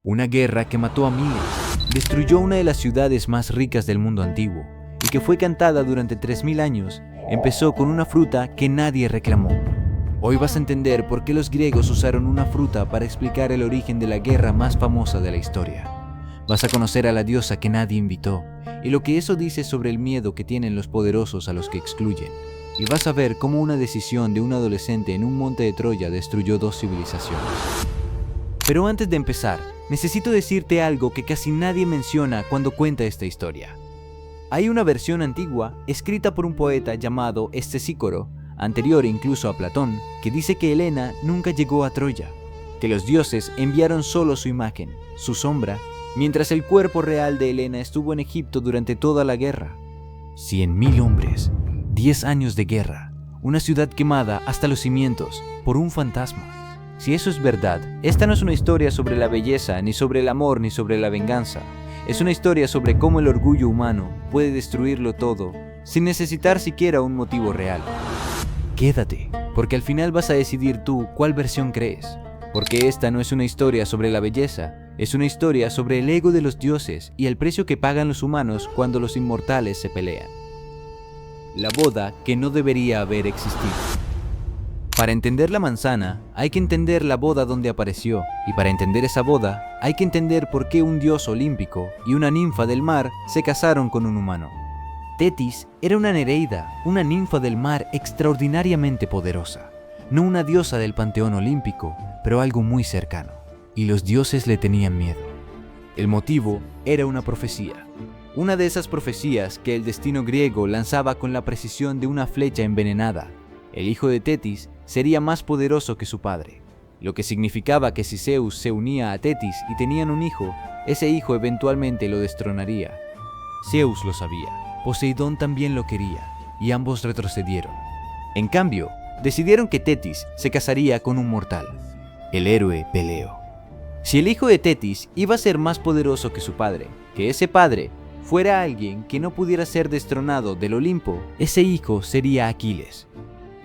Una guerra que mató a miles, destruyó una de las ciudades más ricas del mundo antiguo y que fue cantada durante 3000 años, empezó con una fruta que nadie reclamó. Hoy vas a entender por qué los griegos usaron una fruta para explicar el origen de la guerra más famosa de la historia. Vas a conocer a la diosa que nadie invitó y lo que eso dice sobre el miedo que tienen los poderosos a los que excluyen. Y vas a ver cómo una decisión de un adolescente en un monte de Troya destruyó 2 civilizaciones. Pero antes de empezar, necesito decirte algo que casi nadie menciona cuando cuenta esta historia. Hay una versión antigua, escrita por un poeta llamado Estesícoro, anterior incluso a Platón, que dice que Helena nunca llegó a Troya, que los dioses enviaron solo su imagen, su sombra, mientras el cuerpo real de Helena estuvo en Egipto durante toda la guerra. 100.000 hombres, 10 años de guerra, una ciudad quemada hasta los cimientos por un fantasma. Si eso es verdad, esta no es una historia sobre la belleza, ni sobre el amor, ni sobre la venganza. Es una historia sobre cómo el orgullo humano puede destruirlo todo, sin necesitar siquiera un motivo real. Quédate, porque al final vas a decidir tú cuál versión crees. Porque esta no es una historia sobre la belleza, es una historia sobre el ego de los dioses y el precio que pagan los humanos cuando los inmortales se pelean. La boda que no debería haber existido. Para entender la manzana, hay que entender la boda donde apareció, y para entender esa boda, hay que entender por qué un dios olímpico y una ninfa del mar se casaron con un humano. Tetis era una nereida, una ninfa del mar extraordinariamente poderosa, no una diosa del panteón olímpico, pero algo muy cercano, y los dioses le tenían miedo. El motivo era una profecía, una de esas profecías que el destino griego lanzaba con la precisión de una flecha envenenada. El hijo de Tetis sería más poderoso que su padre, lo que significaba que si Zeus se unía a Tetis y tenían un hijo, ese hijo eventualmente lo destronaría. Zeus lo sabía, Poseidón también lo quería, y ambos retrocedieron. En cambio, decidieron que Tetis se casaría con un mortal, el héroe Peleo. Si el hijo de Tetis iba a ser más poderoso que su padre, que ese padre fuera alguien que no pudiera ser destronado del Olimpo, ese hijo sería Aquiles.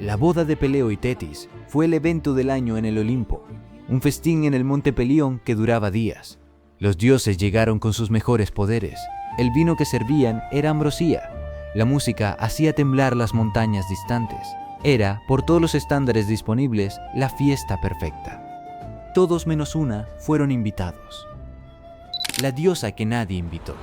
La boda de Peleo y Tetis fue el evento del año en el Olimpo, un festín en el monte Pelión que duraba días. Los dioses llegaron con sus mejores poderes, el vino que servían era ambrosía, la música hacía temblar las montañas distantes, era, por todos los estándares disponibles, la fiesta perfecta. Todos menos una fueron invitados. La diosa que nadie invitó.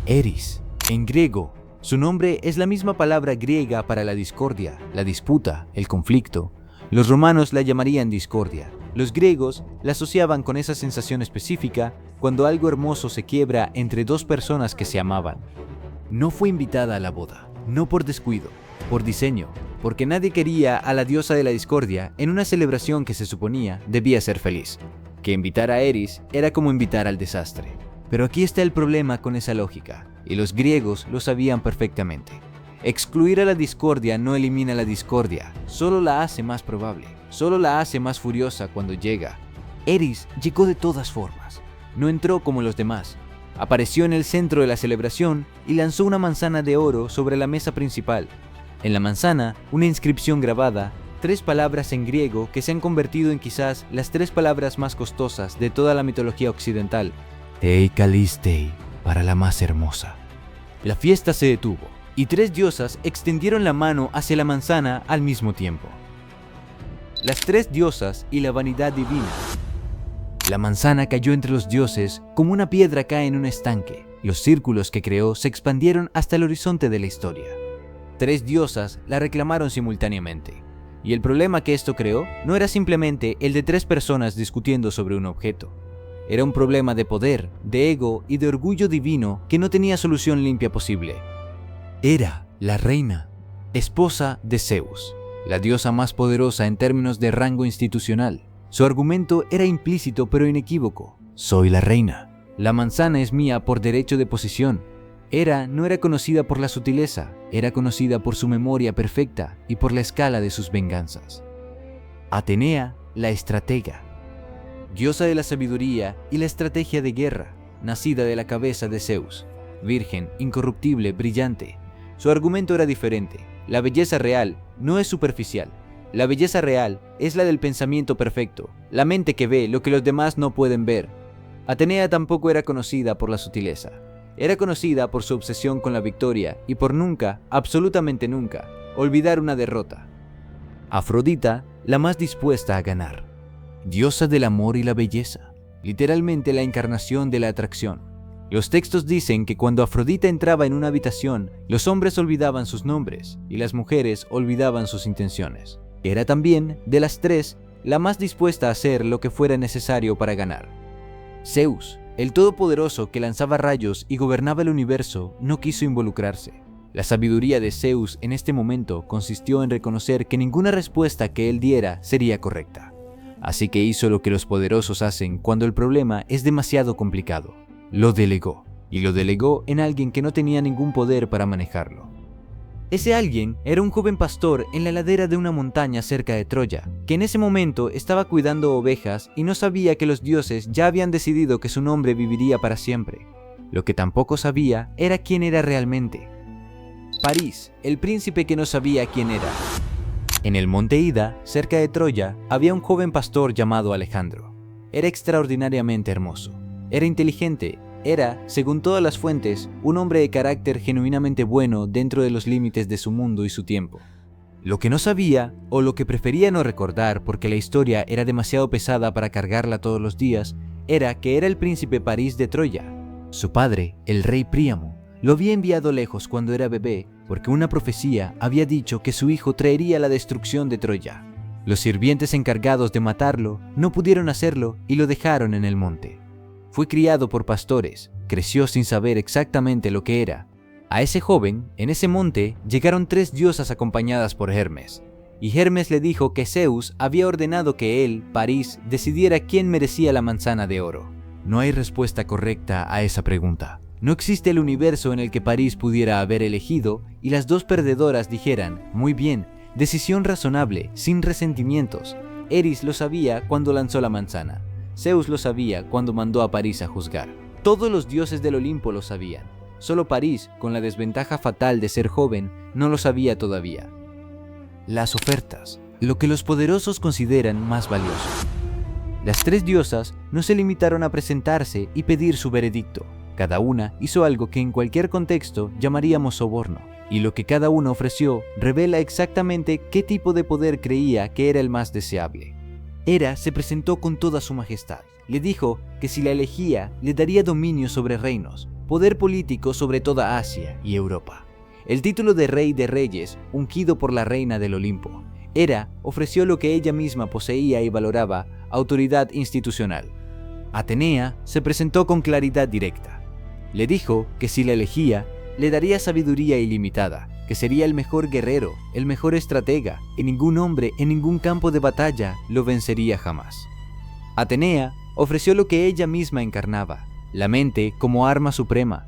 Eris, en griego. Su nombre es la misma palabra griega para la discordia, la disputa, el conflicto. Los romanos la llamarían discordia. Los griegos la asociaban con esa sensación específica cuando algo hermoso se quiebra entre 2 personas que se amaban. No fue invitada a la boda, no por descuido, por diseño, porque nadie quería a la diosa de la discordia en una celebración que se suponía debía ser feliz. Que invitar a Eris era como invitar al desastre. Pero aquí está el problema con esa lógica. Y los griegos lo sabían perfectamente. Excluir a la discordia no elimina la discordia, solo la hace más probable, solo la hace más furiosa cuando llega. Eris llegó de todas formas, no entró como los demás. Apareció en el centro de la celebración y lanzó una manzana de oro sobre la mesa principal. En la manzana, una inscripción grabada, 3 palabras en griego que se han convertido en quizás las 3 palabras más costosas de toda la mitología occidental. Tei Calistei, para la más hermosa. La fiesta se detuvo, y 3 diosas extendieron la mano hacia la manzana al mismo tiempo. Las 3 diosas y la vanidad divina. La manzana cayó entre los dioses como una piedra cae en un estanque. Los círculos que creó se expandieron hasta el horizonte de la historia. 3 diosas la reclamaron simultáneamente. Y el problema que esto creó no era simplemente el de 3 personas discutiendo sobre un objeto. Era un problema de poder, de ego y de orgullo divino que no tenía solución limpia posible. Era la reina, esposa de Zeus, la diosa más poderosa en términos de rango institucional. Su argumento era implícito pero inequívoco. Soy la reina. La manzana es mía por derecho de posesión. Hera no era conocida por la sutileza, era conocida por su memoria perfecta y por la escala de sus venganzas. Atenea, la estratega. Diosa de la sabiduría y la estrategia de guerra, nacida de la cabeza de Zeus, virgen, incorruptible, brillante. Su argumento era diferente. La belleza real no es superficial. La belleza real es la del pensamiento perfecto, la mente que ve lo que los demás no pueden ver. Atenea tampoco era conocida por la sutileza. Era conocida por su obsesión con la victoria y por nunca, absolutamente nunca, olvidar una derrota. Afrodita, la más dispuesta a ganar. Diosa del amor y la belleza. Literalmente la encarnación de la atracción. Los textos dicen que cuando Afrodita entraba en una habitación, los hombres olvidaban sus nombres y las mujeres olvidaban sus intenciones. Era también, de las tres, la más dispuesta a hacer lo que fuera necesario para ganar. Zeus, el todopoderoso que lanzaba rayos y gobernaba el universo, no quiso involucrarse. La sabiduría de Zeus en este momento consistió en reconocer que ninguna respuesta que él diera sería correcta. Así que hizo lo que los poderosos hacen cuando el problema es demasiado complicado. Lo delegó, y lo delegó en alguien que no tenía ningún poder para manejarlo. Ese alguien era un joven pastor en la ladera de una montaña cerca de Troya, que en ese momento estaba cuidando ovejas y no sabía que los dioses ya habían decidido que su nombre viviría para siempre. Lo que tampoco sabía era quién era realmente. París, el príncipe que no sabía quién era. En el monte Ida, cerca de Troya, había un joven pastor llamado Alejandro. Era extraordinariamente hermoso. Era inteligente. Era, según todas las fuentes, un hombre de carácter genuinamente bueno dentro de los límites de su mundo y su tiempo. Lo que no sabía, o lo que prefería no recordar porque la historia era demasiado pesada para cargarla todos los días, era que era el príncipe París de Troya. Su padre, el rey Príamo, lo había enviado lejos cuando era bebé porque una profecía había dicho que su hijo traería la destrucción de Troya. Los sirvientes encargados de matarlo no pudieron hacerlo y lo dejaron en el monte. Fue criado por pastores, creció sin saber exactamente lo que era. A ese joven, en ese monte, llegaron 3 diosas acompañadas por Hermes. Y Hermes le dijo que Zeus había ordenado que él, París, decidiera quién merecía la manzana de oro. No hay respuesta correcta a esa pregunta. No existe el universo en el que París pudiera haber elegido y las 2 perdedoras dijeran, muy bien, decisión razonable, sin resentimientos. Eris lo sabía cuando lanzó la manzana. Zeus lo sabía cuando mandó a París a juzgar. Todos los dioses del Olimpo lo sabían. Solo París, con la desventaja fatal de ser joven, no lo sabía todavía. Las ofertas, lo que los poderosos consideran más valioso. Las 3 diosas no se limitaron a presentarse y pedir su veredicto. Cada una hizo algo que en cualquier contexto llamaríamos soborno, y lo que cada una ofreció revela exactamente qué tipo de poder creía que era el más deseable. Hera se presentó con toda su majestad. Le dijo que si la elegía, le daría dominio sobre reinos, poder político sobre toda Asia y Europa, el título de rey de reyes, ungido por la reina del Olimpo. Hera ofreció lo que ella misma poseía y valoraba, autoridad institucional. Atenea se presentó con claridad directa. Le dijo que si la elegía, le daría sabiduría ilimitada, que sería el mejor guerrero, el mejor estratega, y ningún hombre en ningún campo de batalla lo vencería jamás. Atenea ofreció lo que ella misma encarnaba, la mente como arma suprema.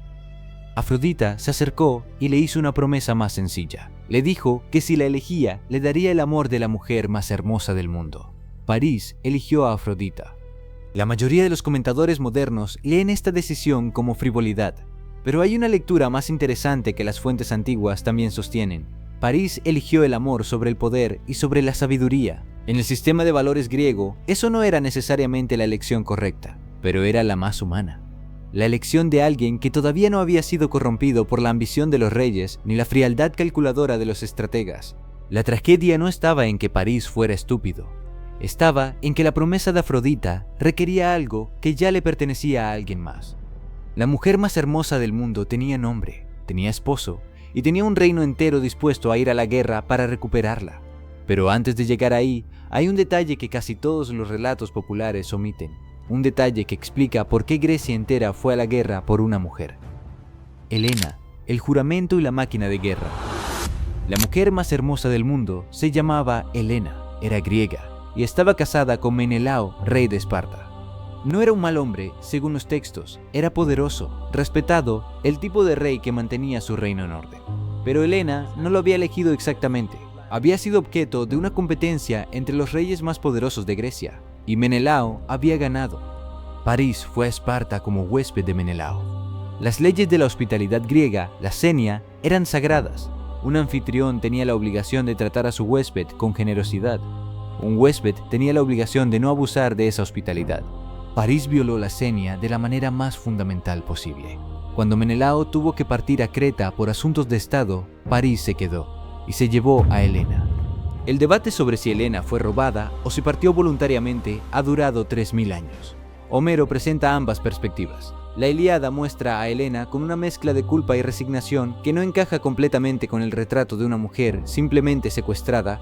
Afrodita se acercó y le hizo una promesa más sencilla. Le dijo que si la elegía, le daría el amor de la mujer más hermosa del mundo. París eligió a Afrodita. La mayoría de los comentadores modernos leen esta decisión como frivolidad, pero hay una lectura más interesante que las fuentes antiguas también sostienen. París eligió el amor sobre el poder y sobre la sabiduría. En el sistema de valores griego, eso no era necesariamente la elección correcta, pero era la más humana. La elección de alguien que todavía no había sido corrompido por la ambición de los reyes ni la frialdad calculadora de los estrategas. La tragedia no estaba en que París fuera estúpido. Estaba en que la promesa de Afrodita requería algo que ya le pertenecía a alguien más. La mujer más hermosa del mundo tenía nombre, tenía esposo y tenía un reino entero dispuesto a ir a la guerra para recuperarla. Pero antes de llegar ahí, hay un detalle que casi todos los relatos populares omiten. Un detalle que explica por qué Grecia entera fue a la guerra por una mujer. Helena, el juramento y la máquina de guerra. La mujer más hermosa del mundo se llamaba Helena, era griega y estaba casada con Menelao, rey de Esparta. No era un mal hombre, según los textos, era poderoso, respetado, el tipo de rey que mantenía su reino en orden. Pero Helena no lo había elegido exactamente. Había sido objeto de una competencia entre los reyes más poderosos de Grecia, y Menelao había ganado. París fue a Esparta como huésped de Menelao. Las leyes de la hospitalidad griega, la senia, eran sagradas. Un anfitrión tenía la obligación de tratar a su huésped con generosidad. Un huésped tenía la obligación de no abusar de esa hospitalidad. París violó la Xenia de la manera más fundamental posible. Cuando Menelao tuvo que partir a Creta por asuntos de Estado, París se quedó y se llevó a Helena. El debate sobre si Helena fue robada o si partió voluntariamente ha durado 3000 años. Homero presenta ambas perspectivas. La Ilíada muestra a Helena con una mezcla de culpa y resignación que no encaja completamente con el retrato de una mujer simplemente secuestrada,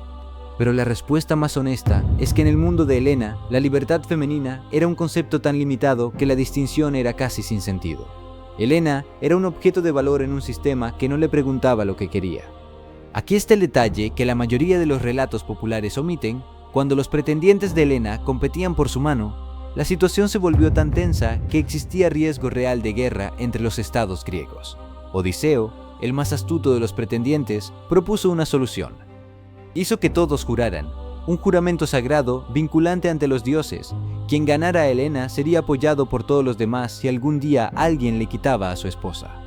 pero la respuesta más honesta es que en el mundo de Helena, la libertad femenina era un concepto tan limitado que la distinción era casi sin sentido. Helena era un objeto de valor en un sistema que no le preguntaba lo que quería. Aquí está el detalle que la mayoría de los relatos populares omiten. Cuando los pretendientes de Helena competían por su mano, la situación se volvió tan tensa que existía riesgo real de guerra entre los estados griegos. Odiseo, el más astuto de los pretendientes, propuso una solución. Hizo que todos juraran, un juramento sagrado vinculante ante los dioses. Quien ganara a Helena sería apoyado por todos los demás si algún día alguien le quitaba a su esposa.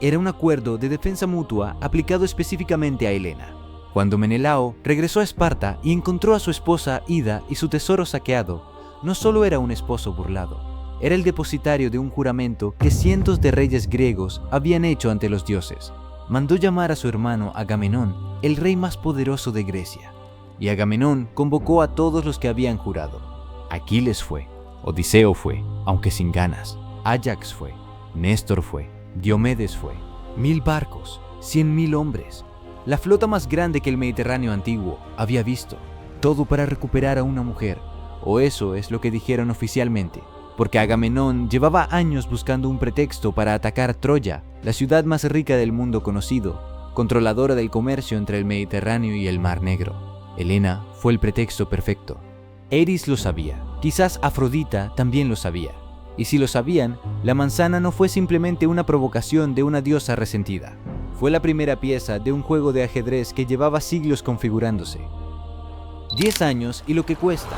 Era un acuerdo de defensa mutua aplicado específicamente a Helena. Cuando Menelao regresó a Esparta y encontró a su esposa Ida y su tesoro saqueado, no solo era un esposo burlado, era el depositario de un juramento que cientos de reyes griegos habían hecho ante los dioses. Mandó llamar a su hermano Agamenón, el rey más poderoso de Grecia, y Agamenón convocó a todos los que habían jurado. Aquiles fue, Odiseo fue, aunque sin ganas, Áyax fue, Néstor fue, Diomedes fue, 1000 barcos, 100.000 hombres, la flota más grande que el Mediterráneo antiguo había visto, todo para recuperar a una mujer, o eso es lo que dijeron oficialmente, porque Agamenón llevaba años buscando un pretexto para atacar Troya, la ciudad más rica del mundo conocido, controladora del comercio entre el Mediterráneo y el Mar Negro. Helena fue el pretexto perfecto. Eris lo sabía, quizás Afrodita también lo sabía. Y si lo sabían, la manzana no fue simplemente una provocación de una diosa resentida. Fue la primera pieza de un juego de ajedrez que llevaba siglos configurándose. 10 años y lo que cuesta.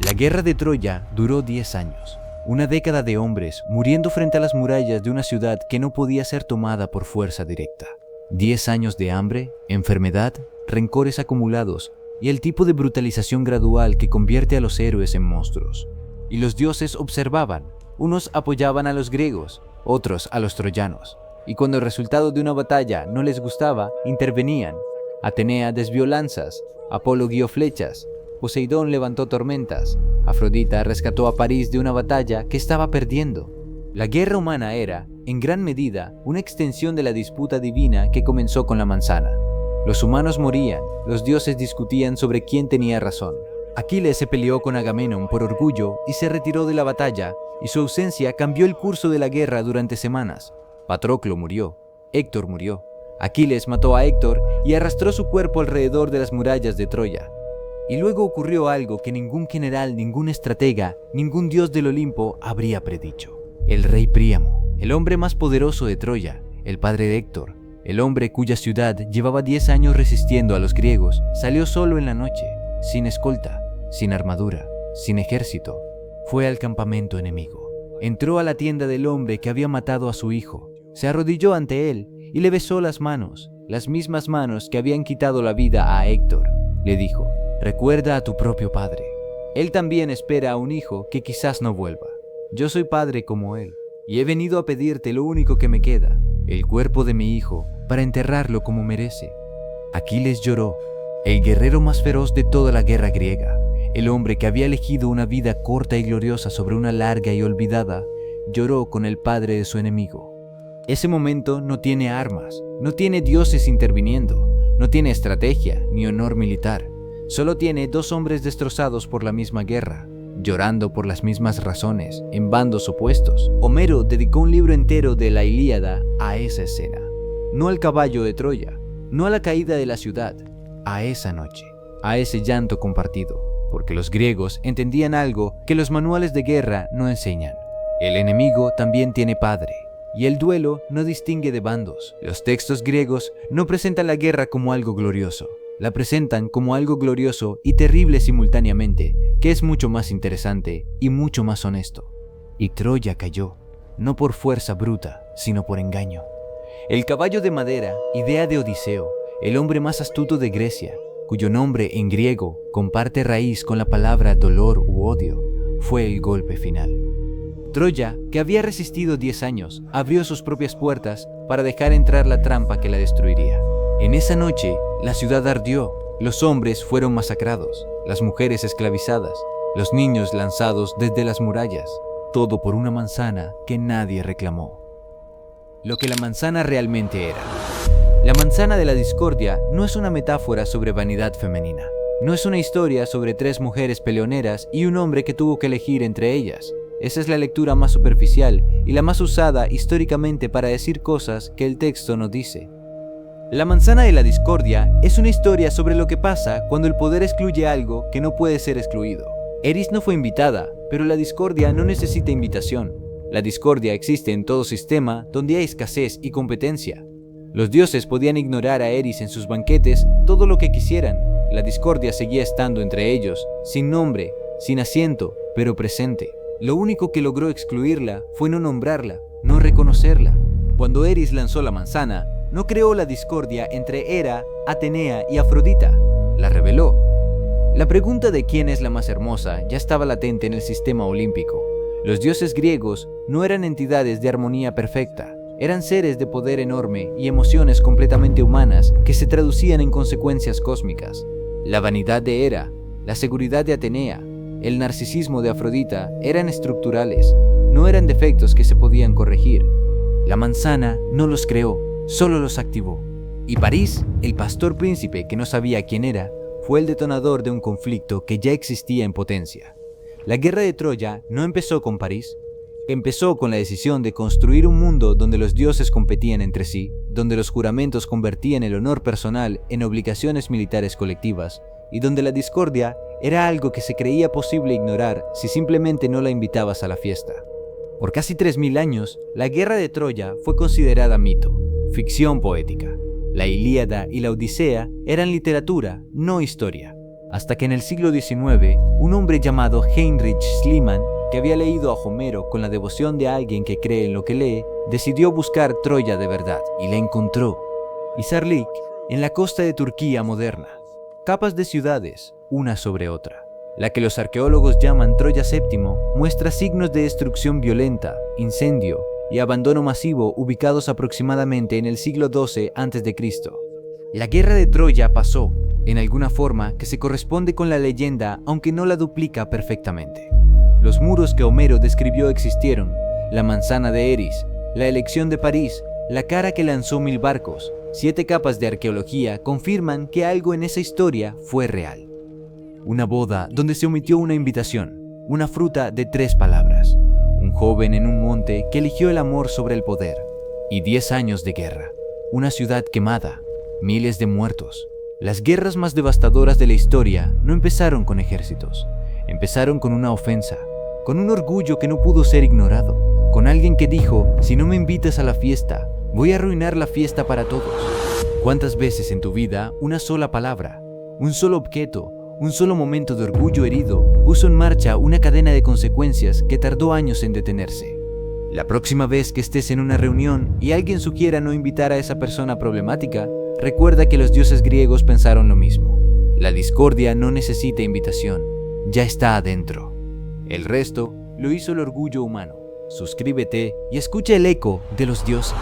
La guerra de Troya duró 10 años. Una década de hombres muriendo frente a las murallas de una ciudad que no podía ser tomada por fuerza directa. 10 años de hambre, enfermedad, rencores acumulados y el tipo de brutalización gradual que convierte a los héroes en monstruos. Y los dioses observaban. Unos apoyaban a los griegos, otros a los troyanos. Y cuando el resultado de una batalla no les gustaba, intervenían. Atenea desvió lanzas, Apolo guió flechas, Poseidón levantó tormentas, Afrodita rescató a París de una batalla que estaba perdiendo. La guerra humana era, en gran medida, una extensión de la disputa divina que comenzó con la manzana. Los humanos morían, los dioses discutían sobre quién tenía razón. Aquiles se peleó con Agamenón por orgullo y se retiró de la batalla, y su ausencia cambió el curso de la guerra durante semanas. Patroclo murió, Héctor murió. Aquiles mató a Héctor y arrastró su cuerpo alrededor de las murallas de Troya. Y luego ocurrió algo que ningún general, ningún estratega, ningún dios del Olimpo habría predicho. El rey Príamo, el hombre más poderoso de Troya, el padre de Héctor, el hombre cuya ciudad llevaba 10 años resistiendo a los griegos, salió solo en la noche, sin escolta, sin armadura, sin ejército. Fue al campamento enemigo. Entró a la tienda del hombre que había matado a su hijo, se arrodilló ante él y le besó las manos, las mismas manos que habían quitado la vida a Héctor. Le dijo: recuerda a tu propio padre. Él también espera a un hijo que quizás no vuelva. Yo soy padre como él, y he venido a pedirte lo único que me queda, el cuerpo de mi hijo, para enterrarlo como merece. Aquiles lloró, el guerrero más feroz de toda la guerra griega, el hombre que había elegido una vida corta y gloriosa sobre una larga y olvidada, lloró con el padre de su enemigo. Ese momento no tiene armas, no tiene dioses interviniendo, no tiene estrategia ni honor militar. Solo tiene 2 hombres destrozados por la misma guerra, llorando por las mismas razones, en bandos opuestos. Homero dedicó un libro entero de la Ilíada a esa escena. No al caballo de Troya, no a la caída de la ciudad, a esa noche, a ese llanto compartido, porque los griegos entendían algo que los manuales de guerra no enseñan. El enemigo también tiene padre, y el duelo no distingue de bandos. Los textos griegos no presentan la guerra como algo glorioso, la presentan como algo glorioso y terrible simultáneamente, que es mucho más interesante y mucho más honesto. Y Troya cayó, no por fuerza bruta, sino por engaño. El caballo de madera, idea de Odiseo, el hombre más astuto de Grecia, cuyo nombre en griego comparte raíz con la palabra dolor u odio, fue el golpe final. Troya, que había resistido 10 años, abrió sus propias puertas para dejar entrar la trampa que la destruiría. En esa noche, la ciudad ardió, los hombres fueron masacrados, las mujeres esclavizadas, los niños lanzados desde las murallas, todo por una manzana que nadie reclamó. Lo que la manzana realmente era. La manzana de la discordia no es una metáfora sobre vanidad femenina. No es una historia sobre 3 mujeres peleoneras y un hombre que tuvo que elegir entre ellas. Esa es la lectura más superficial y la más usada históricamente para decir cosas que el texto no dice. La manzana de la discordia es una historia sobre lo que pasa cuando el poder excluye algo que no puede ser excluido. Eris no fue invitada, pero la discordia no necesita invitación. La discordia existe en todo sistema donde hay escasez y competencia. Los dioses podían ignorar a Eris en sus banquetes todo lo que quisieran. La discordia seguía estando entre ellos, sin nombre, sin asiento, pero presente. Lo único que logró excluirla fue no nombrarla, no reconocerla. Cuando Eris lanzó la manzana, no creó la discordia entre Hera, Atenea y Afrodita, la reveló. La pregunta de quién es la más hermosa ya estaba latente en el sistema olímpico. Los dioses griegos no eran entidades de armonía perfecta, eran seres de poder enorme y emociones completamente humanas que se traducían en consecuencias cósmicas. La vanidad de Hera, la seguridad de Atenea, el narcisismo de Afrodita eran estructurales, no eran defectos que se podían corregir. La manzana no los creó, solo los activó. Y París, el pastor príncipe que no sabía quién era, fue el detonador de un conflicto que ya existía en potencia. La guerra de Troya no empezó con París, empezó con la decisión de construir un mundo donde los dioses competían entre sí, donde los juramentos convertían el honor personal en obligaciones militares colectivas, y donde la discordia era algo que se creía posible ignorar si simplemente no la invitabas a la fiesta. Por casi 3000 años, la guerra de Troya fue considerada mito, ficción poética. La Ilíada y la Odisea eran literatura, no historia. Hasta que en el siglo XIX, un hombre llamado Heinrich Schliemann, que había leído a Homero con la devoción de alguien que cree en lo que lee, decidió buscar Troya de verdad y la encontró. Hisarlik, en la costa de Turquía moderna. Capas de ciudades, una sobre otra. La que los arqueólogos llaman Troya VII muestra signos de destrucción violenta, incendio y abandono masivo ubicados aproximadamente en el siglo XII a.C. La guerra de Troya pasó, en alguna forma que se corresponde con la leyenda aunque no la duplica perfectamente. Los muros que Homero describió existieron, la manzana de Eris, la elección de París, la cara que lanzó 1000 barcos. 7 capas de arqueología confirman que algo en esa historia fue real. Una boda donde se omitió una invitación, una fruta de 3 palabras, un joven en un monte que eligió el amor sobre el poder, y 10 años de guerra, una ciudad quemada, miles de muertos. Las guerras más devastadoras de la historia no empezaron con ejércitos, empezaron con una ofensa, con un orgullo que no pudo ser ignorado, con alguien que dijo, si no me invitas a la fiesta, voy a arruinar la fiesta para todos. ¿Cuántas veces en tu vida una sola palabra, un solo objeto, un solo momento de orgullo herido puso en marcha una cadena de consecuencias que tardó años en detenerse? La próxima vez que estés en una reunión y alguien sugiera no invitar a esa persona problemática, recuerda que los dioses griegos pensaron lo mismo. La discordia no necesita invitación, ya está adentro. El resto lo hizo el orgullo humano. Suscríbete y escucha el eco de los dioses.